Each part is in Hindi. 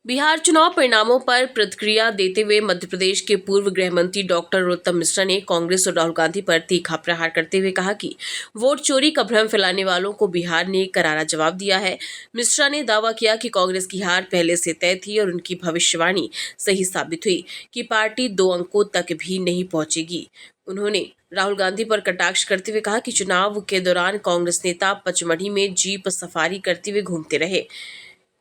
बिहार चुनाव परिणामों पर प्रतिक्रिया देते हुए मध्य प्रदेश के पूर्व गृह मंत्री डॉक्टर नरोत्तम मिश्रा ने कांग्रेस और राहुल गांधी पर तीखा प्रहार करते हुए कहा कि वोट चोरी का भ्रम फैलाने वालों को बिहार ने करारा जवाब दिया है। मिश्रा ने दावा किया कि कांग्रेस की हार पहले से तय थी और उनकी भविष्यवाणी सही साबित हुई कि पार्टी 2 अंकों तक भी नहीं पहुंचेगी। उन्होंने राहुल गांधी पर कटाक्ष करते हुए कहा कि चुनाव के दौरान कांग्रेस नेता पचमढ़ी में जीप सफारी करते हुए घूमते रहे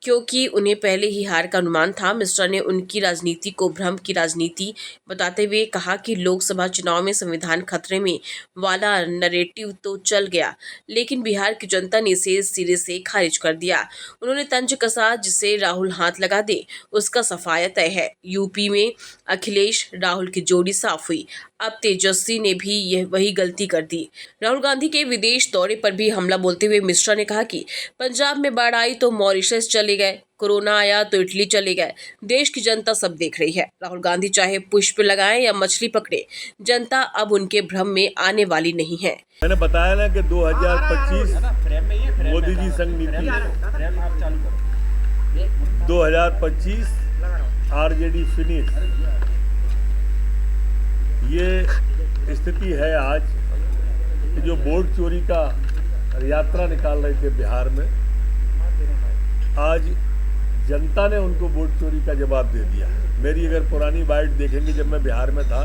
क्योंकि उन्हें पहले ही हार का अनुमान था। मिश्रा ने उनकी राजनीति को भ्रम की राजनीति बताते हुए कहा कि लोकसभा चुनाव में संविधान खतरे में वाला नरेटिव तो चल गया, लेकिन बिहार की जनता ने इसे सिरे से खारिज कर दिया। उन्होंने तंज कसा, जिसे राहुल हाथ लगा दे उसका सफाया तय है। यूपी में अखिलेश राहुल की जोड़ी साफ हुई, अब तेजस्वी ने भी यह वही गलती कर दी। राहुल गांधी के विदेश दौरे पर भी हमला बोलते हुए मिश्रा ने कहा कि पंजाब में बाढ़ आई तो मॉरिशस चले गए, कोरोना आया तो इटली चले गए। देश की जनता सब देख रही है। राहुल गांधी चाहे पुष्प लगाएं या मछली पकड़े, जनता अब उनके भ्रम में आने वाली नहीं है। मैंने बताया ना कि 2025 मोदी जी संग नीति, 2025 आरजेडी फिनिश, ये स्थिति है आज कि जो वोट चोरी का यात्रा निकाल रहे थे बिहार में, आज जनता ने उनको वोट चोरी का जवाब दे दिया। मेरी अगर पुरानी बाइट देखेंगे, जब मैं बिहार में था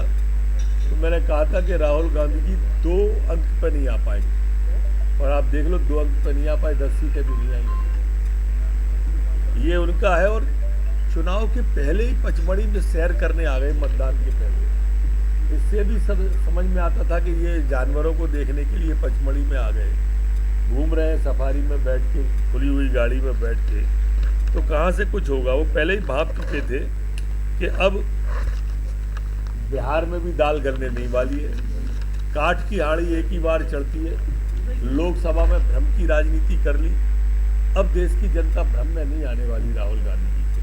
तो मैंने कहा था कि राहुल गांधी जी 2 अंक पर नहीं आ पाएंगे, और आप देख लो 2 अंक पर नहीं आ पाए, 10 सीटें भी नहीं आई। ये उनका है। और चुनाव के पहले ही पचमढ़ी में सैर करने आ गए, मतदान के पहले। इससे भी सब समझ में आता था कि ये जानवरों को देखने के लिए पचमढ़ी में आ गए, घूम रहे हैं सफारी में बैठ के, खुली हुई गाड़ी में बैठ के। तो कहाँ से कुछ होगा, वो पहले ही भाप चुके थे कि अब बिहार में भी दाल गलने नहीं वाली है। काठ की हाड़ी एक ही बार चढ़ती है। लोकसभा में भ्रम की राजनीति कर ली, अब देश की जनता भ्रम में नहीं आने वाली राहुल गांधी जी से।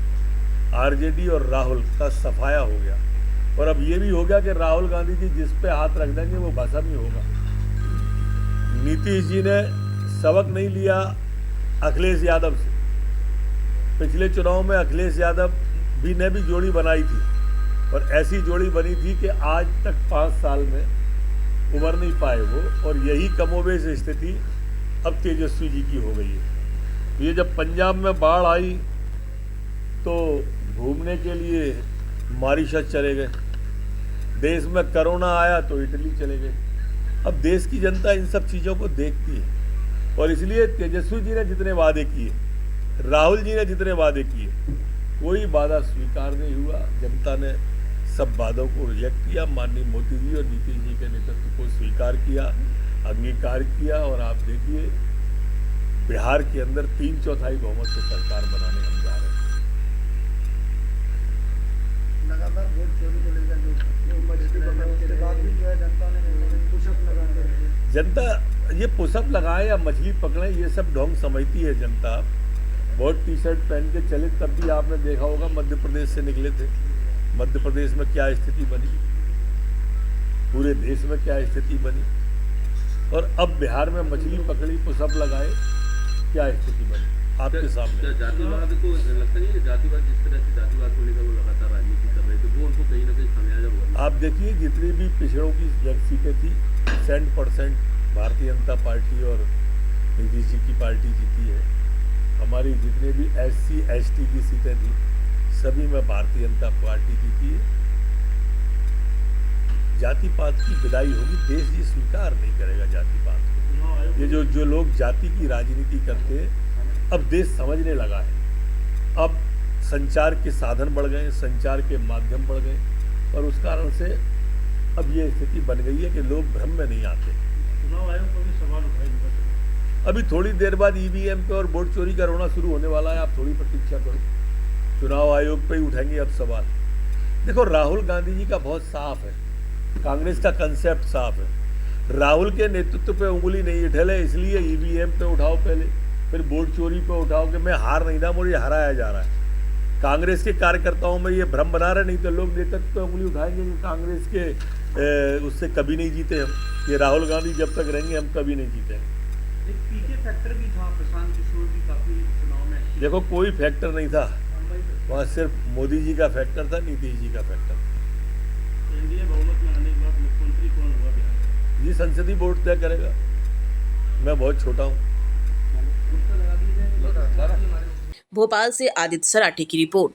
आरजेडी और राहुल का सफाया हो गया, और अब ये भी हो गया कि राहुल गांधी जी जिस पे हाथ रख देंगे वो भस्म ही होगा। नीतीश जी ने सबक नहीं लिया अखिलेश यादव से। पिछले चुनाव में अखिलेश यादव ने भी जोड़ी बनाई थी, और ऐसी जोड़ी बनी थी कि आज तक 5 साल में उभर नहीं पाए वो। और यही कमोबेश स्थिति अब तेजस्वी जी की हो गई है। ये जब पंजाब में बाढ़ आई तो घूमने के लिए मॉरिशस चले गए, देश में कोरोना आया तो इटली चले गए। अब देश की जनता इन सब चीज़ों को देखती है, और इसलिए तेजस्वी जी ने जितने वादे किए, राहुल जी ने जितने वादे किए, कोई वादा स्वीकार नहीं हुआ। जनता ने सब वादों को रिजेक्ट किया। माननीय मोदी जी और नीतीश जी के नेतृत्व को स्वीकार किया, अंगीकार किया। और आप देखिए, बिहार के अंदर 3/4 बहुमत से सरकार बनाने हम जा रहे हैं। लगातार वोट चोरी को लेकर उसके बाद भी जो है जनता ने पुशअप लगाते हैं। जनता ये पुशअप लगाए या मछली पकड़े, ये सब ढोंग समझती है जनता। बहुत टी-शर्ट पहन के चले, तब भी आपने देखा होगा मध्य प्रदेश से निकले थे। मध्य प्रदेश में क्या स्थिति बनी, पूरे देश में क्या स्थिति बनी, और अब बिहार में मछली पकड़ी, पुशअप लगाए, क्या स्थिति बनी आपके सामने। जातिवाद को लगता नहीं है, जातिवाद जिस तरह से जातिवाद को लेकर वो लगातार राजनीति कर रहे थे, वो उनको कहीं ना कहीं खामियाजा हुआ। आप देखिए, जितनी भी पिछड़ों की सीटें थी, 100% भारतीय जनता पार्टी और नीतीश जी की पार्टी जीती है। हमारी जितने भी SC ST की सीटें थी, सभी में भारतीय जनता पार्टी जीती है। जाति पात की विदाई होगी, देश ये स्वीकार नहीं करेगा जाति पात को। ये जो लोग जाति की राजनीति करते हैं, अब देश समझने लगा है। अब संचार के साधन बढ़ गए, संचार के माध्यम बढ़ गए, और उस कारण से अब ये स्थिति बन गई है कि लोग भ्रम में नहीं आते। चुनाव आयोग पर भी सवाल उठाएंगे। अभी थोड़ी देर बाद EVM पे और वोट चोरी का रोना शुरू होने वाला है। आप थोड़ी प्रतीक्षा करो, चुनाव आयोग पे ही उठाएंगे अब सवाल। देखो, राहुल गांधी जी का बहुत साफ है, कांग्रेस का कंसेप्ट साफ है। राहुल के नेतृत्व पे उंगली नहीं उठेले, इसलिए EVM पे उठाओ पहले, फिर वोट चोरी पे उठाओ कि मैं हार नहीं रहा, मुझे हराया जा रहा है। कांग्रेस के कार्यकर्ताओं में ये भ्रम बना रहे, नहीं तो लोग नेतृत्व पे उंगली उठाएंगे कि कांग्रेस के उससे कभी नहीं जीते हम। ये राहुल गांधी जब तक रहेंगे हम कभी नहीं जीतेंगे। एक पीके फैक्टर भी था, प्रशांत किशोर भी काफी चुनाव में। देखो, कोई फैक्टर नहीं था। वहाँ सिर्फ मोदी जी का फैक्टर था, नीतीश जी का फैक्टर था। एनडीए बहुमत में आने के बाद मुख्यमंत्री कौन होगा बिहार का? ये संसदीय बोर्ड तय करेगा। मैं बहुत छोटा हूँ। भोपाल से आदित्य सराठी की रिपोर्ट।